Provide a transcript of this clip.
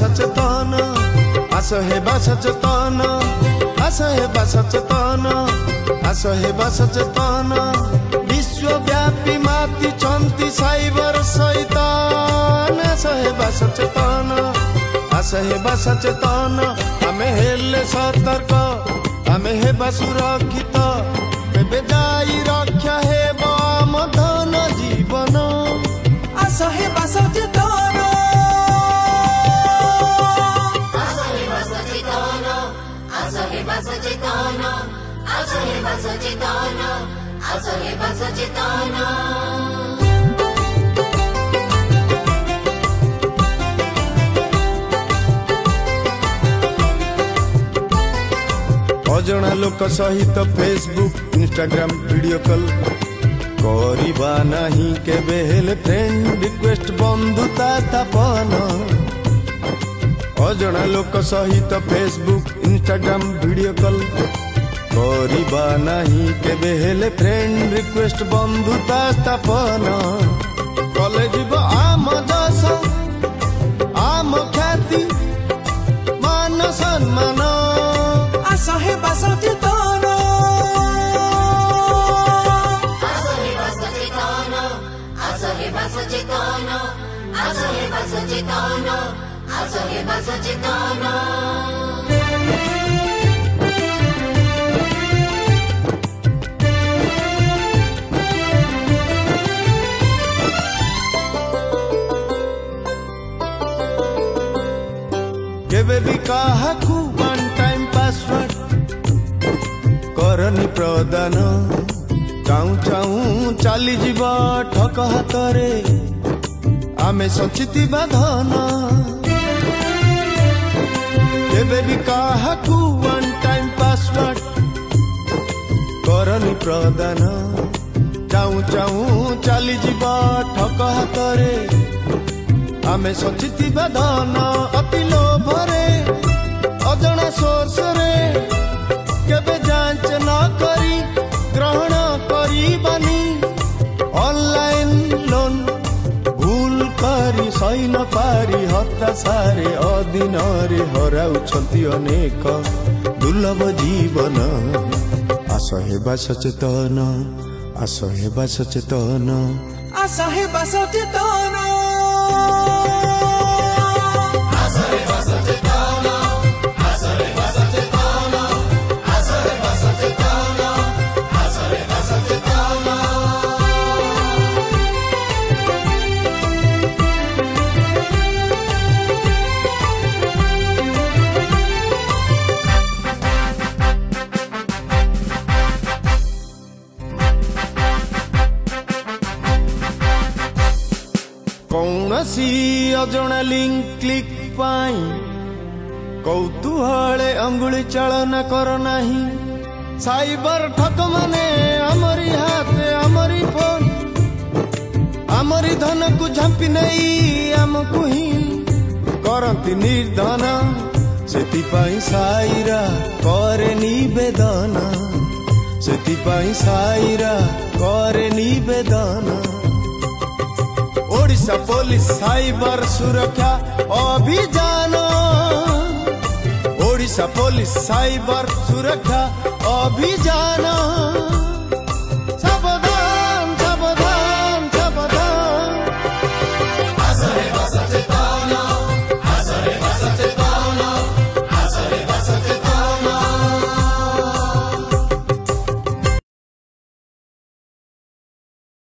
सचेतन आस हेबा सचेतन आस हेबा सचेतन आस हेबा सचेतन विश्वव्यापी माती चंती साइबर शैतान आस हेबा सचेतन आस हेबा सचेतन आमे हेले सतर्क आमे हेबा सुरक्षित तेबे जाई रक्षा हेबा आम धन जीवन आस हेबा सचेतन आस हेबा सचेतन आस हेबा सचेतन आस हेबा सचेतन आस हेबा सचेतन अजना लोक सहित फेसबुक इंस्टाग्राम वीडियो कॉल करिबा नहीं केबे हेले फ्रेंड रिक्वेस्ट बंधुता स्थापन अजना लोक सहित फेसबुक इंस्टाग्राम वीडियो कॉल करिबा नहीं केबे हेले फ्रेंड रिक्वेस्ट बंधुता स्थापन कॉलेज आम जस आम ख्याति मान सम्मान आस हेबा सचेतन आस हेबा सचेतन आस हेबा सचेतन आस हेबा सचेतन आस हेबा सचेतन केबे भी काहाकू वन टाइम पासवर्ड करनी प्रदान चाहू चाहू चली जीवा ठक हाथरे आमे सचितिबा धन केबे भी काहाकू वन टाइम पासवर्ड करनी प्रदान चाहू चाहू चली जीवा ठक हाथरे आमे सचितिबा धन अति लोभरे अजना सोर्स रे केबे जांच न करी ग्रहण करिबानी ऑनलाइन लोन भूल करी सही न पारी हताशारे अधीन रे हराउछंती अनेक दुर्लभ जीवन आस हेबा सचेतन आस हेबा सचेतन आस हेबा सचेतन कौनसी अजଣା लिंक क्लिक पाई कौतूहले अंगुली चालना कर नहीं साइबर ठक माने आमरी हाथ आमरी फोन आमरी धन को झांपी नहीं आमको ही करती निर्धन सेतिपाई साईरा करे निवेदन सेतिपाई साईरा करे निवेदन ओडिशा पुलिस साइबर सुरक्षा अभियान ओडिशा पुलिस साइबर सुरक्षा अभियान